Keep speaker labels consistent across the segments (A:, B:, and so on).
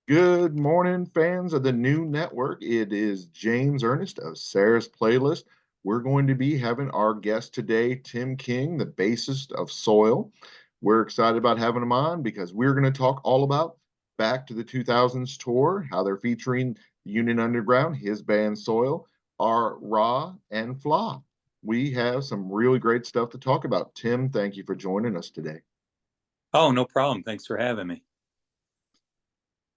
A: Good morning, fans of the new network. It is James Ernest of Sarah's Playlist. We're going to be having our guest today, Tim King, the bassist of Soil. We're excited about having him on because we're going to talk all about Back to the 2000s tour, how they're featuring Union Underground, his band Soil, our Raw and Flaw. We have some really great stuff to talk about. Tim, thank you for joining us today.
B: Oh, no problem. Thanks for having me.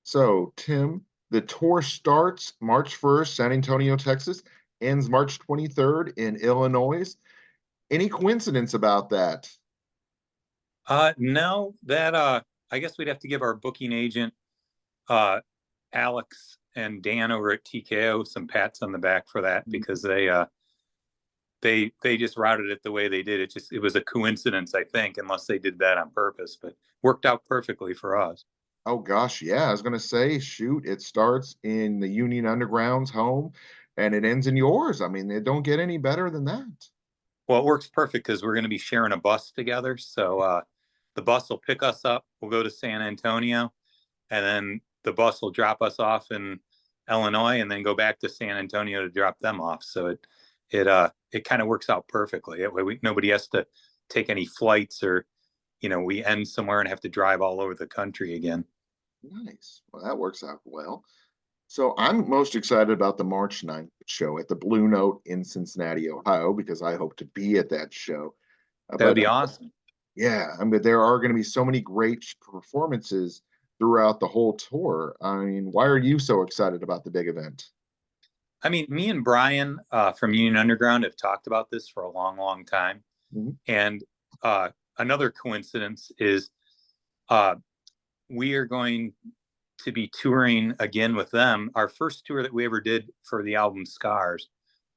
A: So, Tim, the tour starts March 1st, San Antonio, Texas, ends March 23rd in Illinois. Any coincidence about that?
B: No, that I guess we'd have to give our booking agent uh Alex and Dan over at TKO some pats on the back for that because they just routed it the way they did. It was a coincidence, I think, unless they did that on purpose, but worked out perfectly for us.
A: Oh gosh, yeah, I was gonna say, shoot, it starts in the Union Underground's home and it ends in yours. I mean, it don't get any better than that.
B: Well, it works perfect because we're going to be sharing a bus together. So the bus will pick us up. We'll go to San Antonio, and then the bus will drop us off in Illinois, and then go back to San Antonio to drop them off. So it kind of works out perfectly. That way, nobody has to take any flights, or we end somewhere and have to drive all over the country again.
A: Nice. Well, that works out well. So I'm most excited about the March 9th show at the Bluenote in Cincinnati, Ohio, because I hope to be at that show.
B: That would
A: But
B: be awesome.
A: Yeah, I mean, there are going to be so many great performances throughout the whole tour. I mean, why are you so excited about the big event?
B: I mean, me and Brian from Union Underground have talked about this for a long, long time.
A: Mhm.
B: And another coincidence is uh, we are going to be touring again with them. Our first tour that we ever did for the album Scars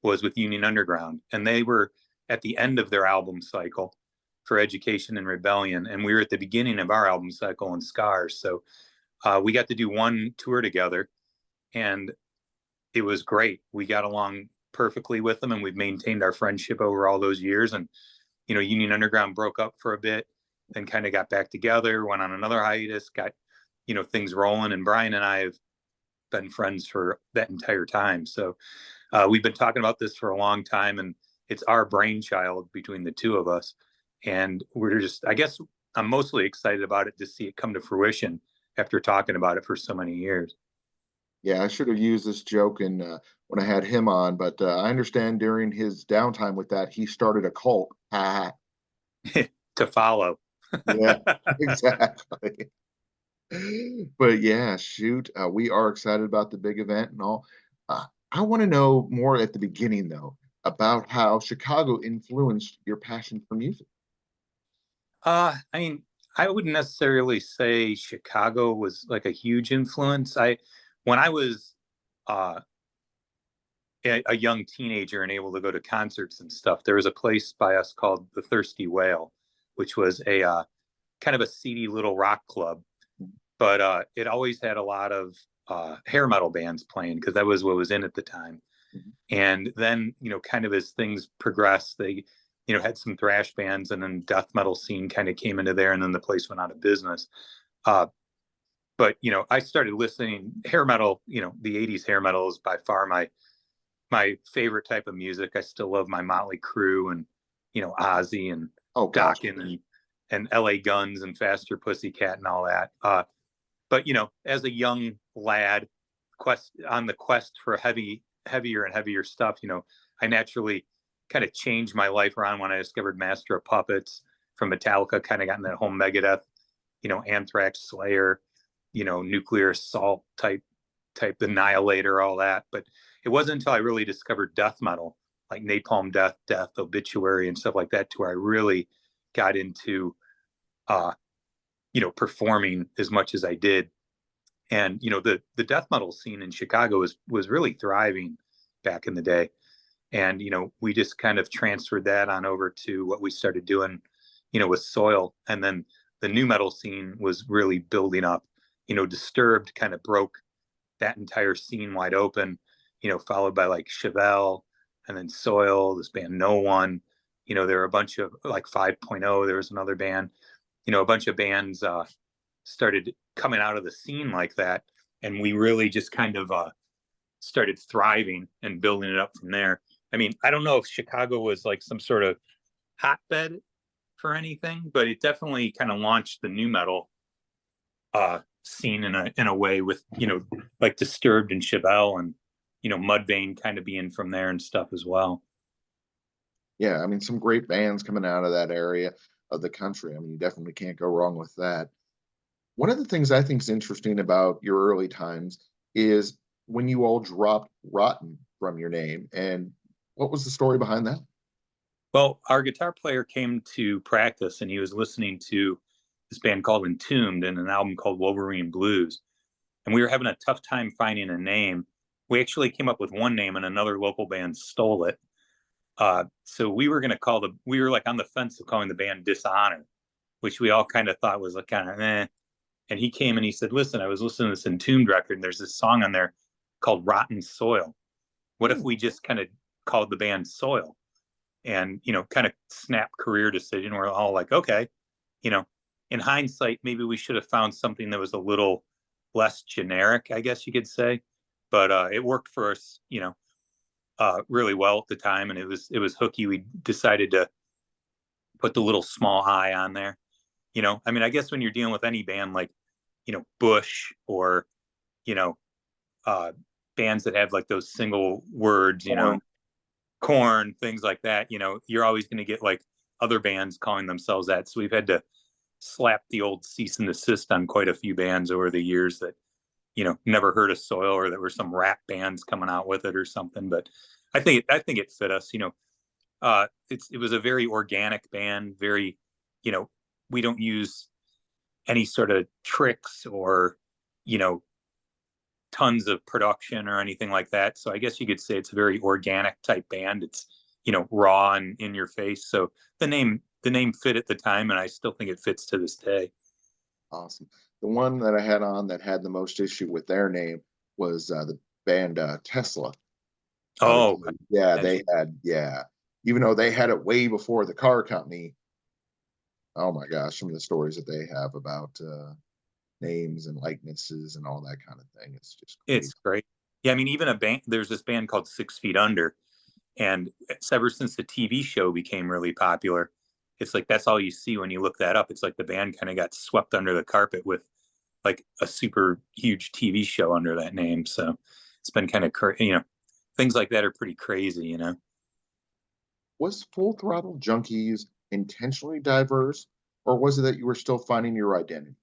B: was with Union Underground, and they were at the end of their album cycle for Education and Rebellion, and we were at the beginning of our album cycle in Scars. So we got to do one tour together, and it was great. We got along perfectly with them, and we've maintained our friendship over all those years. And Union Underground broke up for a bit, then kind of got back together, went on another hiatus, got things rolling. And Brian and I have been friends for that entire time. So we've been talking about this for a long time, and it's our brainchild between the two of us. And I guess I'm mostly excited about it to see it come to fruition after talking about it for so many years.
A: Yeah, I should have used this joke when I had him on, but I understand during his downtime with that, he started a cult. Ha ha.
B: To follow.
A: Yeah, exactly. But yeah, shoot, we are excited about the big event and all. I want to know more at the beginning, though, about how Chicago influenced your passion for music.
B: I mean, I wouldn't necessarily say Chicago was like a huge influence. When I was uh, a young teenager and able to go to concerts and stuff, there was a place by us called the Thirsty Whale, which was a kind of a seedy little rock club, but it always had a lot of hair metal bands playing because that was what was in at the time.
A: Mhm.
B: And then, kind of as things progressed, they, had some thrash bands, and then death metal scene kind of came into there, and then the place went out of business. Uh, but I started listening hair metal. The '80s hair metal is by far my favorite type of music. I still love my Motley Crue and Ozzy and
A: Oh gosh.
B: Dokken and L.A. Guns and Faster Pussycat and all that. But as a young lad, on the quest for heavier and heavier stuff, I naturally kind of changed my life around when I discovered Master of Puppets from Metallica. Kind of got in that whole Megadeth, Anthrax, Slayer, Nuclear Assault type Annihilator, all that. But it wasn't until I really discovered death metal, like Napalm Death, Obituary, and stuff like that, to where I really got into uh, performing as much as I did. And the death metal scene in Chicago was really thriving back in the day. And we just kind of transferred that on over to what we started doing, with Soil. And then the new metal scene was really building up. Disturbed kind of broke that entire scene wide open, followed by like Chevelle, and then Soil, this band No One. There were a bunch of like 5.0, there was another band, a bunch of bands started coming out of the scene like that. and we really just kind of started thriving and building it up from there. I mean, I don't know if Chicago was like some sort of hotbed for anything, but it definitely kind of launched the nu metal scene in a way with, you know, like Disturbed and Chevelle and, you know, Mudvayne kind of being from there and stuff as well.
A: Yeah, I mean, some great bands coming out of that area of the country. I mean, you definitely can't go wrong with that. One of the things I think is interesting about your early times is when you all dropped Rotten from your name. And what was the story behind that?
B: Well, our guitar player came to practice and he was listening to this band called Entombed and an album called Wolverine Blues. And we were having a tough time finding a name. We actually came up with one name and another local band stole it. So we were going to we were like on the fence of calling the band Dishonor, which we all kind of thought was like kind of eh. And he came and he said, listen, I was listening to this Entombed record and there's this song on there called Rotten Soil. What if we just kind of called the band Soil? And, you know, kind of snap career decision. We're all like, okay, you know, in hindsight, maybe we should have found something that was a little less generic, I guess you could say. But it worked for us, you know, really well at the time, and it was hooky. We decided to put the little small I on there. You know, I mean, I guess when you're dealing with any band like, you know, Bush or, you know, uh, bands that have like those single words, you know, Corn, things like that, you know, you're always going to get like other bands calling themselves that. So we've had to slap the old cease and desist on quite a few bands over the years that, you know, never heard of Soil, or there were some rap bands coming out with it or something. But I think it fit us, you know. It was a very organic band, very, you know, we don't use any sort of tricks or, you know, tons of production or anything like that. So I guess you could say it's a very organic type band. It's, you know, raw and in your face. So the name fit at the time, and I still think it fits to this day.
A: Awesome. The one that I had on that had the most issue with their name was the band Tesla.
B: Oh,
A: Yeah, they had, yeah, even though they had it way before the car company. Oh my gosh, some of the stories that they have about names and likenesses and all that kind of thing. It's just crazy.
B: it's great. Yeah, I mean, even a band. There's this band called 6 Feet Under, and it's ever since the TV show became really popular, it's like that's all you see when you look that up. It's like the band kind of got swept under the carpet with like a super huge TV show under that name. So it's been kind of, you know, things like that are pretty crazy, you know.
A: Was Full Throttle Junkies intentionally diverse, or was it that you were still finding your identity?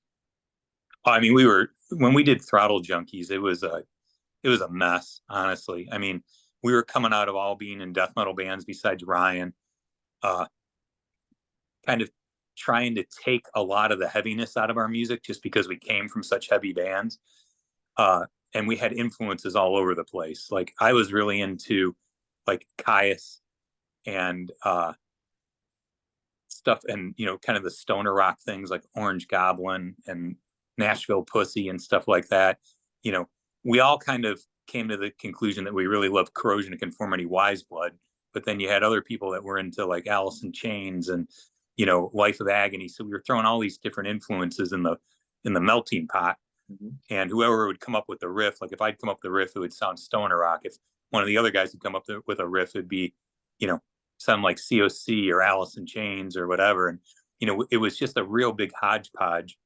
B: I mean, we were when we did Throttle Junkies, it was a mess, honestly. I mean, we were coming out of all being in death metal bands besides Ryan, uh, kind of trying to take a lot of the heaviness out of our music just because we came from such heavy bands. And we had influences all over the place. Like I was really into like Caius and stuff, and you know, kind of the stoner rock things like Orange Goblin and Nashville Pussy and stuff like that. You know, we all kind of came to the conclusion that we really loved Corrosion of Conformity, Wise Blood, but then you had other people that were into like Alice in Chains and, you know, Life of Agony. So we were throwing all these different influences in the melting pot.
A: Mhm.
B: And whoever would come up with the riff, like if I'd come up with the riff, it would sound stoner rock. If one of the other guys would come up with a riff, it'd be, you know, sound like COC or Alice in Chains or whatever. And, you know, it was just a real big hodgepodge.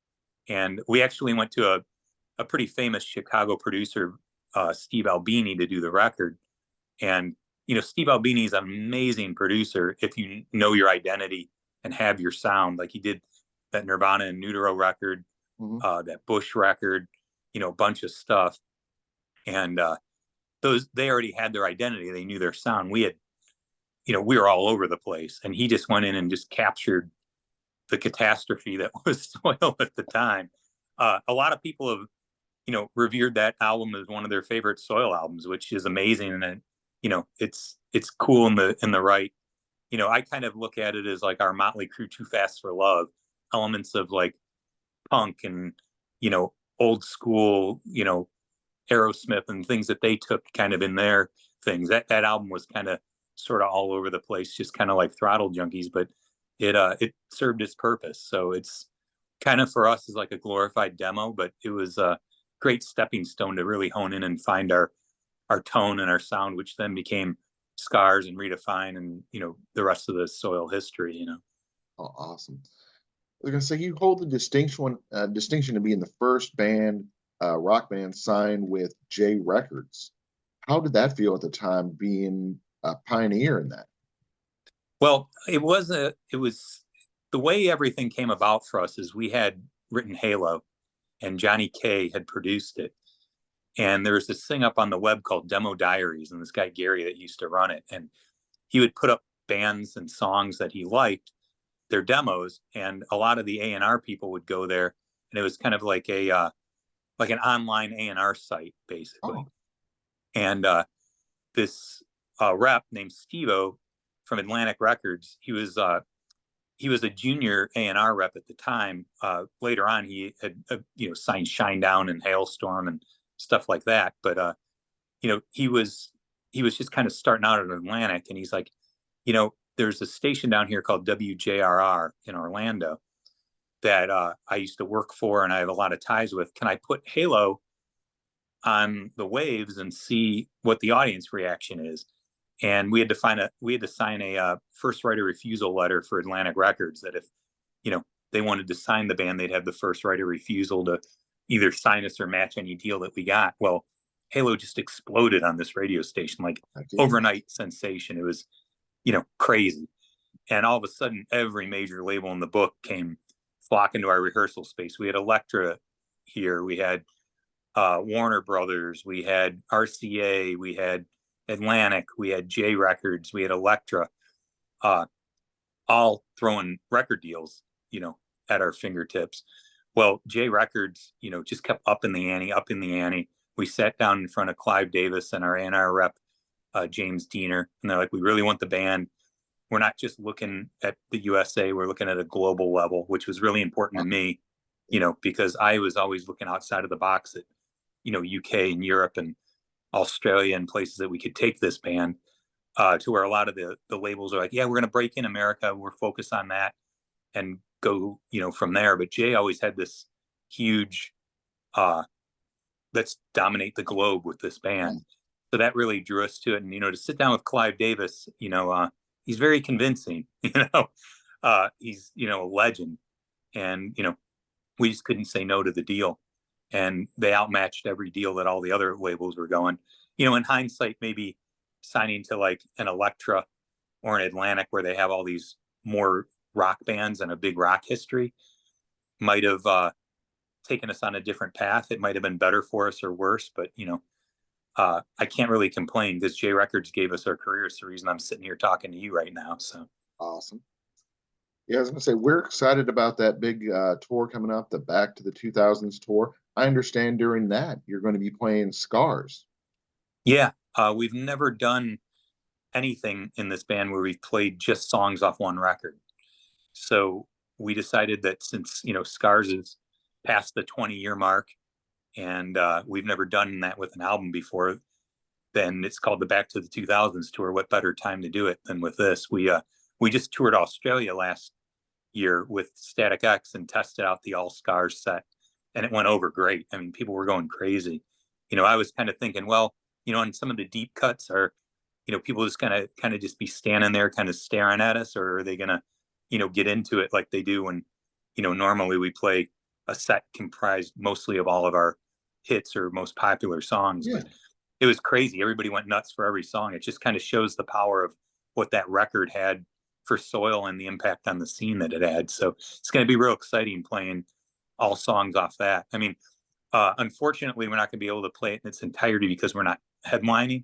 B: And we actually went to a pretty famous Chicago producer, Steve Albini, to do the record. And, you know, Steve Albini is an amazing producer if you know your identity and have your sound. Like he did that Nirvana and Neutero record,
A: Mhm.
B: that Bush record, you know, a bunch of stuff. And they already had their identity. They knew their sound. We had, you know, we were all over the place. And he just went in and just captured the catastrophe that was Soil at the time. A lot of people have, you know, revered that album as one of their favorite Soil albums, which is amazing. And it, you know, it's cool in the right. You know, I kind of look at it as like our Motley Crue Too Fast for Love, elements of like punk and, you know, old school, you know, Aerosmith and things that they took kind of in their things. That album was kind of sort of all over the place, just kind of like Throttle Junkies, but it served its purpose. So it's kind of for us is like a glorified demo, but it was great stepping stone to really hone in and find our tone and our sound, which then became Scars and Redefine, and the rest of the Soil history.
A: Oh, awesome. I was gonna say you hold the distinction to being the first band, rock band signed with J Records. How did that feel at the time, being a pioneer in that?
B: Well, it was the way everything came about for us is we had written Halo, and Johnny K had produced it. And there was this thing up on the web called Demo Diaries, and this guy Gary that used to run it, and he would put up bands and songs that he liked, their demos, and a lot of the A&R people would go there, and it was kind of like an online A&R site basically.
A: Oh,
B: And this rep named Steve-O from Atlantic Records, he was a junior A&R rep at the time. Later on, he had signed Shinedown and Hailstorm and stuff like that. But he was just kind of starting out at Atlantic, and he's like, there's a station down here called WJRR in Orlando that I used to work for, and I have a lot of ties with. Can I put Halo on the waves and see what the audience reaction is? And we had to sign a first right of refusal letter for Atlantic Records, that if they wanted to sign the band, they'd have the first right of refusal to either sign us or match any deal that we got. Well, Halo just exploded on this radio station, like overnight sensation. It was crazy. And all of a sudden, every major label in the book came flocking to our rehearsal space. We had Elektra here, we had Warner Brothers, we had RCA, we had Atlantic, we had J Records, we had Elektra, all throwing record deals, at our fingertips. Well, J Records, just kept up in the ante. We sat down in front of Clive Davis and our A&R rep, James Diener, and they're like, we really want the band. We're not just looking at the USA, we're looking at a global level, which was really important to me, because I was always looking outside of the box at, UK and Europe and Australia and places that we could take this band, to where a lot of the labels are like, yeah, we're going to break in America. We're focused on that and go, from there. But Jay always had this huge, let's dominate the globe with this band. So that really drew us to it. And, to sit down with Clive Davis, he's very convincing, he's, a legend. And, we just couldn't say no to the deal. And they outmatched every deal that all the other labels were going. In hindsight, maybe signing to like an Elektra or an Atlantic, where they have all these more rock bands and a big rock history, might have taken us on a different path. It might have been better for us or worse, but I can't really complain, because J Records gave us our careers. It's the reason I'm sitting here talking to you right now. So
A: awesome. Yeah, I was gonna say we're excited about that big tour coming up, the Back to the 2000s tour. I understand during that you're going to be playing Scars.
B: Yeah, we've never done anything in this band where we've played just songs off one record. So we decided that since Scars is past the 20-year mark, and we've never done that with an album before, then it's called the Back to the 2000s tour. What better time to do it than with this? We just toured Australia last year with Static X and tested out the All Scars set, and it went over great. I mean, people were going crazy. I was kind of thinking, well, on some of the deep cuts, are people just kind of just be standing there kind of staring at us, or are they gonna get into it like they do when normally we play a set comprised mostly of all of our hits or most popular songs.
A: Yeah.
B: But it was crazy. Everybody went nuts for every song. It just kind of shows the power of what that record had for Soil and the impact on the scene that it had. So it's going to be real exciting playing all songs off that. I mean, unfortunately, we're not going to be able to play it in its entirety because we're not headlining.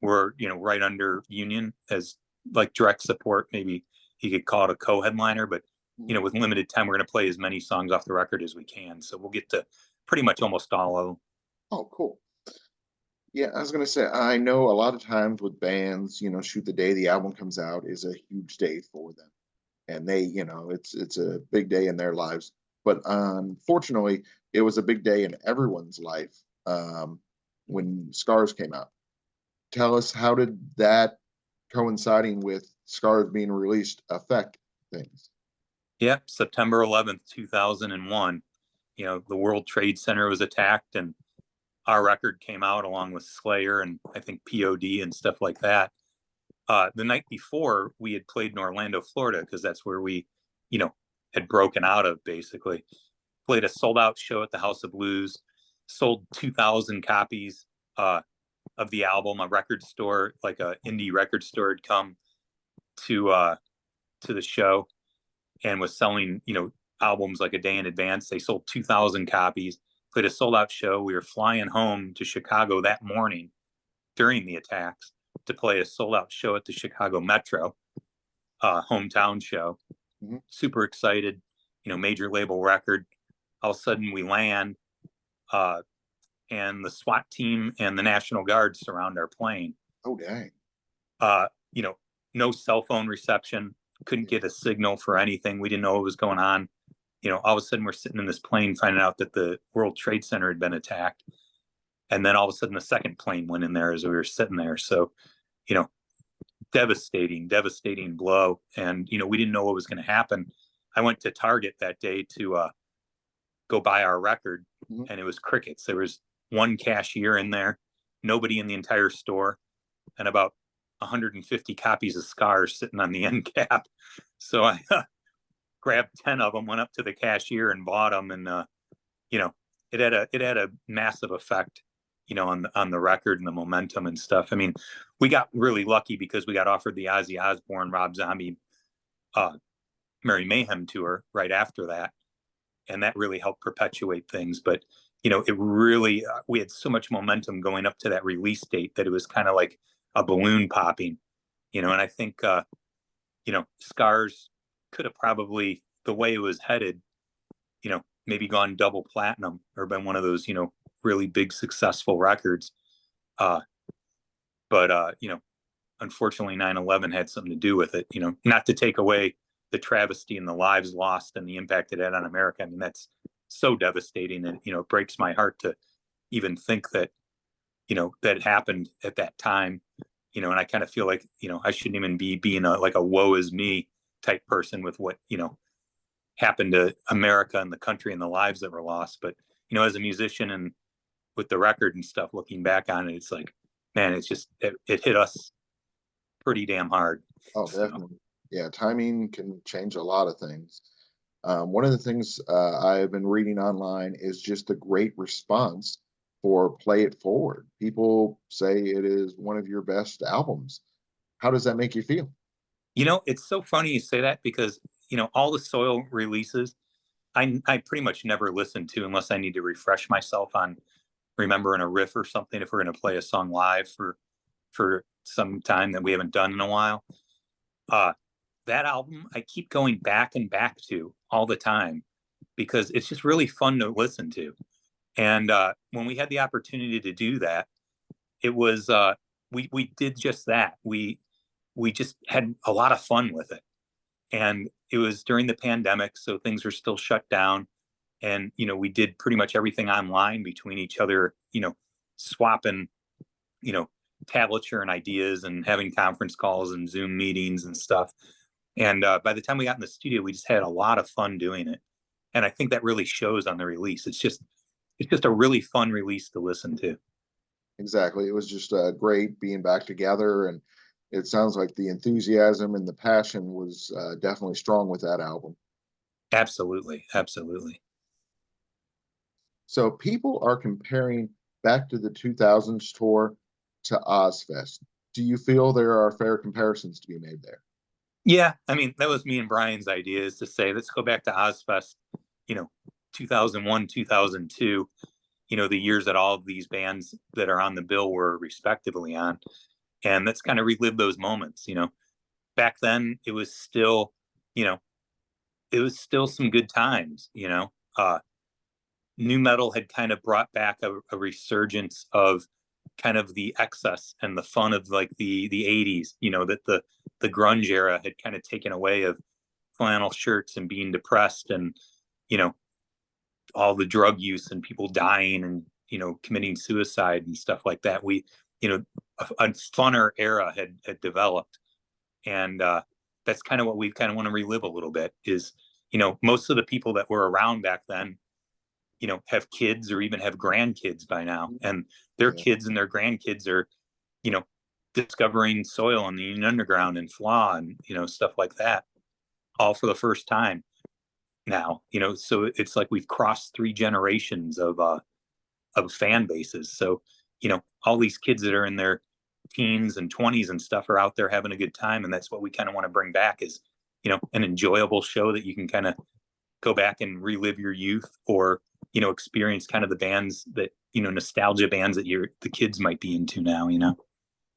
B: We're, right under Union as like direct support. Maybe you could call it a co-headliner, but with limited time, we're going to play as many songs off the record as we can. So we'll get to pretty much almost all of them.
A: Oh, cool. Yeah, I was gonna say, I know a lot of times with bands, shoot the day the album comes out is a huge day for them, and they, it's a big day in their lives. But unfortunately, it was a big day in everyone's life when Scars came out. Tell us, how did that coinciding with Scars being released affect things?
B: Yep, September 11th, 2001. the World Trade Center was attacked, and our record came out along with Slayer and I think POD and stuff like that. The night before, we had played in Orlando, Florida, because that's where we, had broken out of, basically. Played a sold-out show at the House of Blues, sold 2,000 copies of the album. A record store, like a indie record store, had come to the show and was selling, albums like a day in advance. They sold 2,000 copies, played a sold-out show. We were flying home to Chicago that morning during the attacks to play a sold-out show at the Chicago Metro hometown show.
A: Mm-hmm.
B: Super excited, major label record. All of a sudden we land, and the SWAT team and the National Guard surround our plane.
A: Oh, dang.
B: No cell phone reception, couldn't get a signal for anything. We didn't know what was going on. All of a sudden we're sitting in this plane finding out that the World Trade Center had been attacked. And then all of a sudden the second plane went in there as we were sitting there. So, devastating blow. And, we didn't know what was going to happen. I went to Target that day to go buy our record,
A: mm-hmm.
B: and it was crickets. There was one cashier in there, nobody in the entire store, and about 150 copies of Scars sitting on the end cap. So I grabbed 10 of them, went up to the cashier and bought them. And, it had a massive effect, on the record and the momentum and stuff. I mean, we got really lucky because we got offered the Ozzy Osbourne, Rob Zombie, Merry Mayhem tour right after that. And that really helped perpetuate things. But, it really, we had so much momentum going up to that release date that it was kind of like a balloon popping, and I think, Scars could have probably, the way it was headed, maybe gone double platinum or been one of those, really big successful records. But unfortunately 9/11 had something to do with it, not to take away the travesty and the lives lost and the impact it had on America. I mean, that's so devastating, and, it breaks my heart to even think that, that happened at that time, and I kind of feel like, I shouldn't even be being like a woe is me type person with what, happened to America and the country and the lives that were lost. But, as a musician and with the record and stuff, looking back on it, it's like, man, it's just, it hit us pretty damn hard.
A: Oh, definitely. Yeah, timing can change a lot of things. One of the things I've been reading online is just the great response for Play It Forward. People say it is one of your best albums. How does that make you feel?
B: It's so funny you say that because, all the Soil releases, I pretty much never listen to unless I need to refresh myself on remembering a riff or something, if we're going to play a song live for some time that we haven't done in a while. That album I keep going back and back to all the time because it's just really fun to listen to. And when we had the opportunity to do that, it was we did just that. We just had a lot of fun with it. And it was during the pandemic, so things were still shut down. And, we did pretty much everything online between each other, swapping, tablature and ideas and having conference calls and Zoom meetings and stuff. And by the time we got in the studio, we just had a lot of fun doing it. And I think that really shows on the release. It's just a really fun release to listen to.
A: Exactly. It was just great being back together, and it sounds like the enthusiasm and the passion was definitely strong with that album.
B: Absolutely.
A: So people are comparing Back to the 2000s tour to Ozfest. Do you feel there are fair comparisons to be made there?
B: Yeah, I mean, that was me and Brian's idea, is to say, let's go back to Ozfest, 2001, 2002, the years that all of these bands that are on the bill were respectively on. And let's kind of relive those moments. Back then it was still, some good times. Nu metal had kind of brought back a resurgence of kind of the excess and the fun of like the 80s, that the grunge era had kind of taken away of flannel shirts and being depressed and, all the drug use and people dying and, committing suicide and stuff like that. We, a funner era had developed. And that's kind of what we kind of want to relive a little bit is, most of the people that were around back then have kids or even have grandkids by now, and their
A: Yeah,
B: kids and their grandkids are, you know, discovering Soil and the Union Underground and Flaw and, stuff like that, all for the first time now, so it's like we've crossed three generations of fan bases. So, all these kids that are in their teens and 20s and stuff are out there having a good time. And that's what we kind of want to bring back is, an enjoyable show that you can kind of go back and relive your youth, or, experience kind of the bands that, nostalgia bands that the kids might be into now.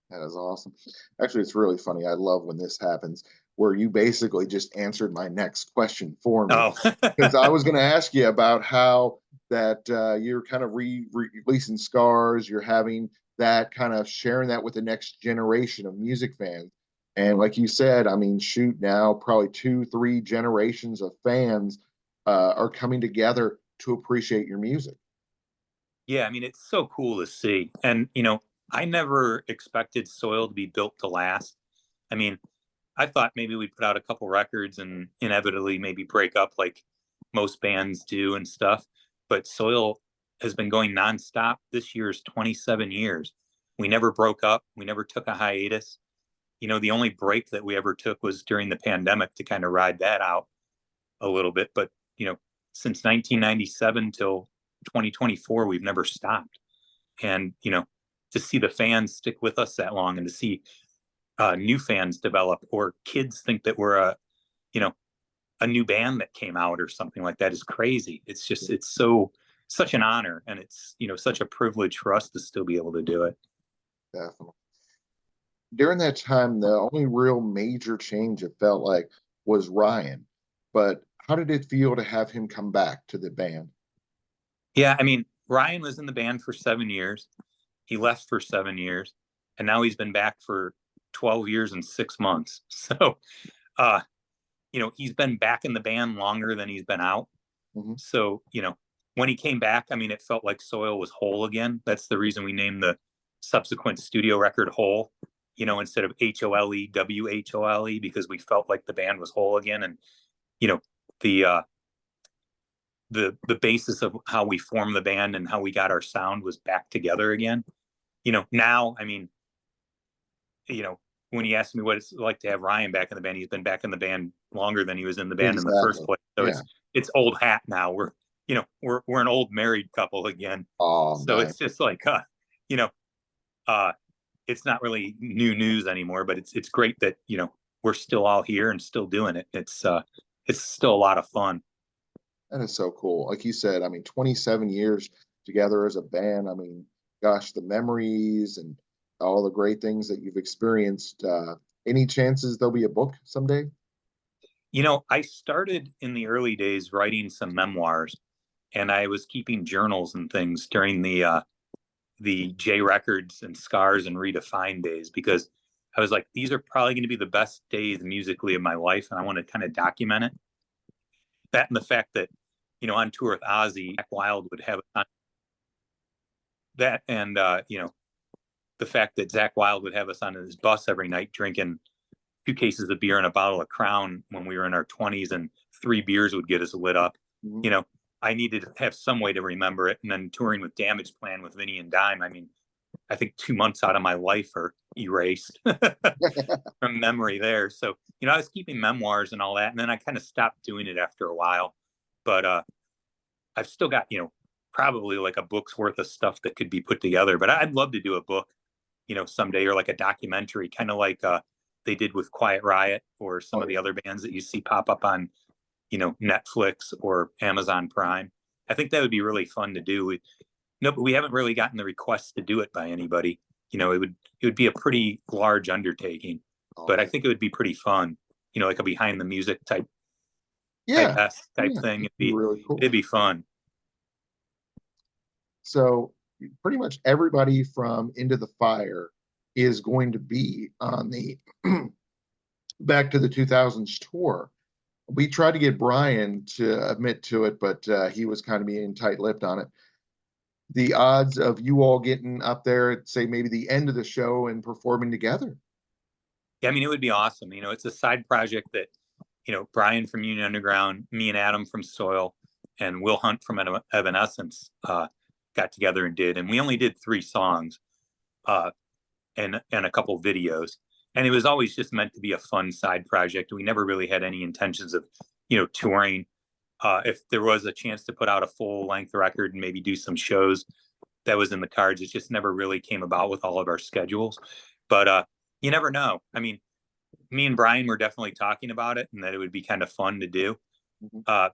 A: that is awesome. Actually, it's really funny. I love when this happens, where you basically just answered my next question for me,
B: Oh,
A: because I was going to ask you about how that you're kind of releasing scars, you're having that kind of sharing that with the next generation of music fans. And like you said, I mean, shoot, now probably two, three generations of fans are coming together to appreciate your music.
B: yeah. I mean, it's so cool to see. And, I never expected Soil to be built to last. I mean, I thought maybe we'd put out a couple records and inevitably maybe break up like most bands do and stuff. But Soil has been going nonstop. This year's 27 years. We never broke up. We never took a hiatus. The only break that we ever took was during the pandemic to kind of ride that out a little bit. But, since 1997 till 2024, we've never stopped. And, to see the fans stick with us that long and to see new fans develop, or kids think that we're you know, a new band that came out or something like that is crazy. It's just, it's such an honor, and it's, such a privilege for us to still be able to do it.
A: Definitely. During that time, the only real major change it felt like was Ryan. But how did it feel to have him come back to the band?
B: Yeah. I mean, Ryan was in the band for 7 years. He left for 7 years, and now he's been back for 12 years and 6 months. So, uh, he's been back in the band longer than he's been out.
A: Mhm.
B: So, when he came back, I mean, it felt like Soil was whole again. That's the reason we named the subsequent studio record Whole, instead of HOLE, because we felt like the band was whole again. And, you know, the, uh, the basis of how we formed the band and how we got our sound was back together again. Now, I mean, you know, when he asked me what it's like to have Ryan back in the band, he's been back in the band longer than he was in the band in the first
A: Exactly.
B: place. So
A: Yeah.
B: it's old hat now. We're an old married couple again.
A: Oh,
B: So
A: nice.
B: it's just like you know, uh it's not really new news anymore, but it's great that, we're still all here and still doing it. It's still a lot of fun.
A: That is so cool. Like you said, I mean, 27 years together as a band. I mean, gosh, the memories and all the great things that you've experienced. Any chances there'll be a book someday?
B: I started in the early days writing some memoirs, and I was keeping journals and things during the J Records and Scars and Redefined days, because I was like, these are probably going to be the best days musically of my life, and I want to kind of document it. That and the fact that, on tour with Ozzy, Jack Wild would have on that, and the fact that Zach Wild would have us on his bus every night drinking 2 cases of beer and a bottle of Crown when we were in our 20s, and 3 beers would get us lit up.
A: Mhm.
B: You know, I needed to have some way to remember it. And then touring with Damage Plan with Vinny and Dime, I mean, I think 2 months out of my life are erased from memory there. So, I was keeping memoirs and all that. And then I kind of stopped doing it after a while. But I've still got, probably like a book's worth of stuff that could be put together. But I'd love to do a book, someday, or like a documentary, kind of like they did with Quiet Riot or some
A: Oh
B: of the
A: yeah.
B: other bands that you see pop up on, Netflix or Amazon Prime. I think that would be really fun to do. No, but we haven't really gotten the request to do it by anybody. It would be a pretty large undertaking,
A: Oh
B: but I
A: yeah.
B: think it would be pretty fun. Like a behind the music type
A: Yeah.
B: S type
A: Yeah.
B: thing.
A: It'd be really
B: It'd
A: cool.
B: be fun.
A: So pretty much everybody from Into the Fire is going to be on the Back to the 2000s tour. We tried to get Brian to admit to it, but he was kind of being tight-lipped on it. The odds of you all getting up there at, say, maybe the end of the show and performing together.
B: Yeah, I mean, it would be awesome. It's a side project that, Brian from Union Underground, me and Adam from Soil, and Will Hunt from Evanescence got together and did, and we only did 3 songs and a couple videos, and it was always just meant to be a fun side project. We never really had any intentions of touring. If there was a chance to put out a full length record and maybe do some shows, that was in the cards. It just never really came about with all of our schedules. But you never know. I mean, me and Brian were definitely talking about it and that it would be kind of fun to do. Uh,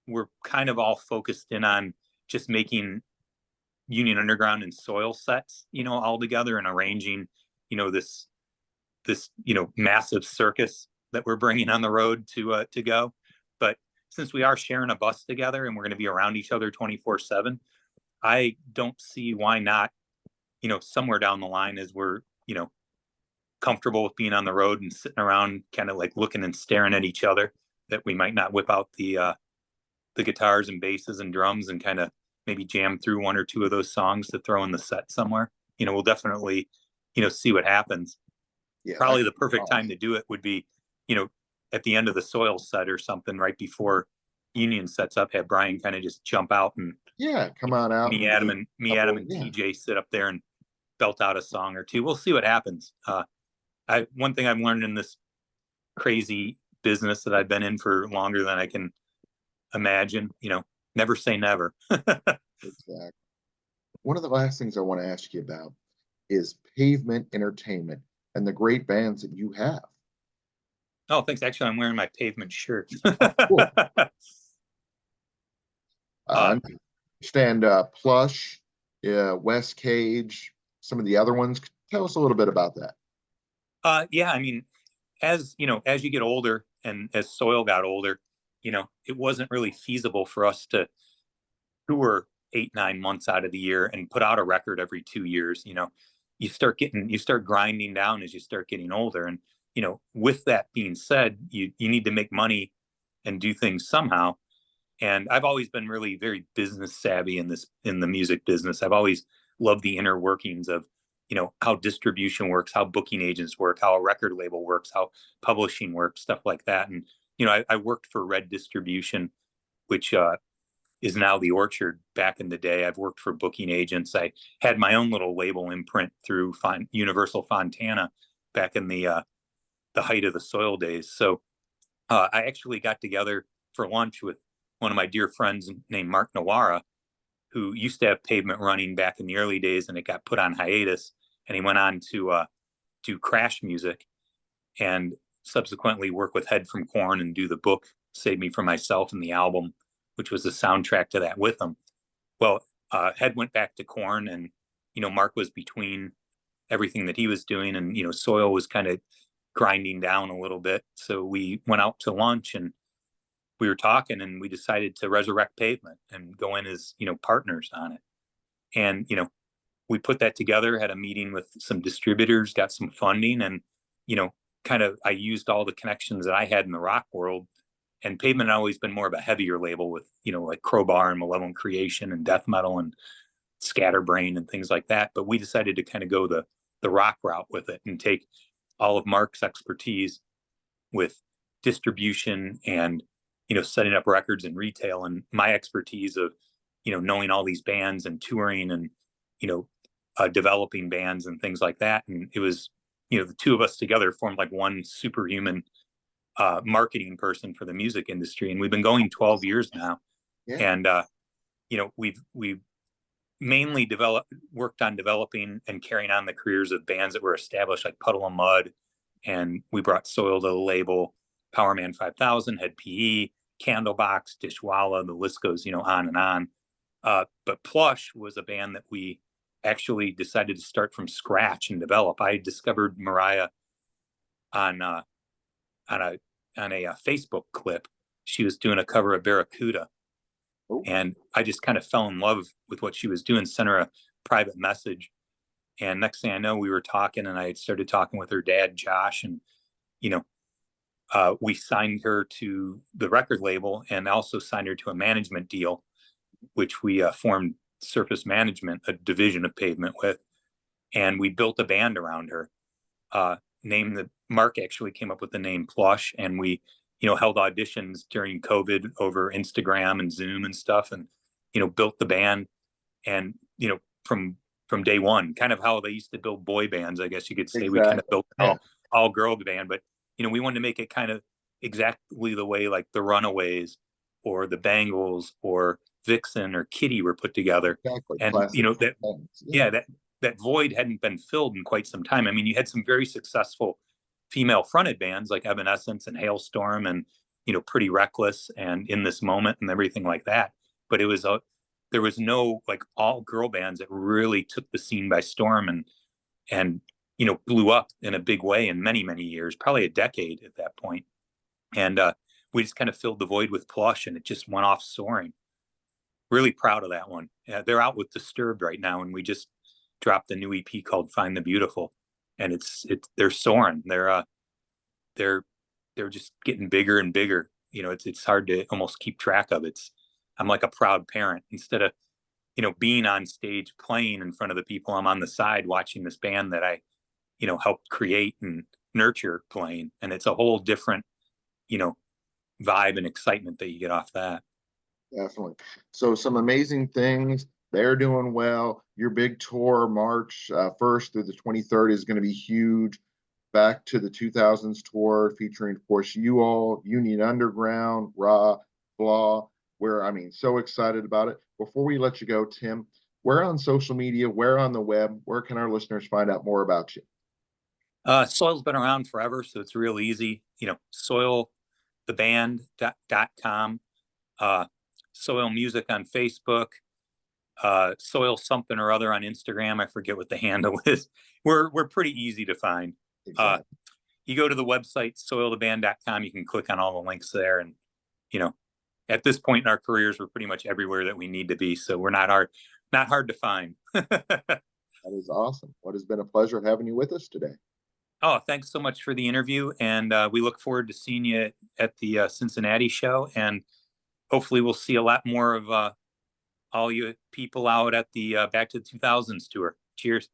B: we're kind of all focused in on just making Union Underground and Soil sets, all together and arranging, this massive circus that we're bringing on the road to go. But since we are sharing a bus together and we're going to be around each other 24/7, I don't see why not, somewhere down the line as we're, comfortable with being on the road and sitting around kind of like looking and staring at each other, that we might not whip out the guitars and basses and drums and kind of maybe jam through 1 or 2 of those songs to throw in the set somewhere. We'll definitely, see what happens.
A: Yeah,
B: probably the perfect time to do it would be, at the end of the Soil set or something, right before Union sets up, have Brian kind of just jump out and
A: come on out.
B: Adam and TJ sit up there and belt out a song or 2. We'll see what happens. One thing I've learned in this crazy business that I've been in for longer than I can imagine, never say never.
A: Exactly. One of the last things I want to ask you about is Pavement Entertainment and the great bands that you have.
B: Oh, thanks. Actually, I'm wearing my Pavement shirt.
A: Cool. Stand Plush, West Cage, some of the other ones. Tell us a little bit about that.
B: Yeah, I mean, as you get older and as Soil got older, it wasn't really feasible for us to tour 8-9 months out of the year and put out a record every 2 years. You start grinding down as you start getting older. And, with that being said, you need to make money and do things somehow. And I've always been really very business savvy in the music business. I've always loved the inner workings of, how distribution works, how booking agents work, how a record label works, how publishing works, stuff like that. And, I worked for Red Distribution, which is now The Orchard. Back in the day, I've worked for booking agents. I had my own little label imprint through Universal Fontana back in the height of the Soil days. So I actually got together for lunch with one of my dear friends named Mark Nawara, who used to have Pavement running back in the early days, and it got put on hiatus, and he went on to do Crash Music and subsequently work with Head from Corn and do the book Save Me From Myself and the album, which was the soundtrack to that with him. Well, Head went back to Corn, and Mark was between everything that he was doing, and Soil was kind of grinding down a little bit. So we went out to lunch and we were talking, and we decided to resurrect Pavement and go in as partners on it. And we put that together, had a meeting with some distributors, got some funding, and kind of I used all the connections that I had in the rock world. And Pavement had always been more of a heavier label with like Crowbar and Malevolent Creation and death metal and Scatterbrain and things like that. But we decided to kind of go the rock route with it and take all of Mark's expertise with distribution and setting up records and retail, and my expertise of knowing all these bands and touring and developing bands and things like that. And it was the two of us together formed like one superhuman marketing person for the music industry. And we've been going 12 years now. Yeah. And we've mainly worked on developing and carrying on the careers of bands that were established, like Puddle of Mud, and we brought Soil to the label. Powerman 5000 had PE, Candlebox, Dishwalla, the list goes on and on. But Plush was a band that we actually decided to start from scratch and develop. I discovered Mariah on a Facebook clip. She was doing a cover of Barracuda. Oh. And I just kind of fell in love with what she was doing, sent her a private message. And next thing I know, we were talking, and I started talking with her dad, Josh, and we signed her to the record label and also signed her to a management deal, which we formed Surface Management, a division of Pavement, with. And we built a band around her. Mark actually came up with the name Plush, and we held auditions during COVID over Instagram and Zoom and stuff, and built the band, and from day one, kind of how they used to build boy bands, I guess you could say. We kind of
A: Exactly.
B: built
A: Yeah.
B: all girl band, but we wanted to make it kind of exactly the way like the Runaways or the Bangles or Vixen or Kitty were put together.
A: Exactly.
B: And
A: Classic
B: that
A: bands. Yeah.
B: yeah, that void hadn't been filled in quite some time. I mean, you had some very successful female fronted bands like Evanescence and Hailstorm and Pretty Reckless and In This Moment and everything like that. But there was no like all girl bands that really took the scene by storm and blew up in a big way in many years, probably a decade at that point. And we just kind of filled the void with Plush, and it just went off soaring. Really proud of that one. They're out with Disturbed right now, and we just dropped a new EP called Find the Beautiful, and they're soaring. They're just getting bigger and bigger. It's hard to almost keep track of. I'm like a proud parent. Instead of being on stage playing in front of the people, I'm on the side watching this band that I helped create and nurture playing, and it's a whole different vibe and excitement that you get off that.
A: Definitely. So some amazing things. They're doing well. Your big tour, March 1st through the 23rd, is going to be huge. Back to the 2000s tour, featuring, of course, you all, Union Underground, Flaw. So excited about it. Before we let you go, Tim, where on social media, where on the web, where can our listeners find out more about you?
B: Soil's been around forever, so it's real easy. Soiltheband.com, Soil Music on Facebook, Soil something or other on Instagram. I forget what the handle is. We're pretty easy to find.
A: Exactly.
B: You go to the website, soiltheband.com, you can click on all the links there. And, at this point in our careers, we're pretty much everywhere that we need to be. So we're not hard to find.
A: That is awesome. What has been a pleasure having you with us today.
B: Oh, thanks so much for the interview. And we look forward to seeing you at the Cincinnati show. And hopefully we'll see a lot more of all you people out at the Back to the 2000s tour. Cheers.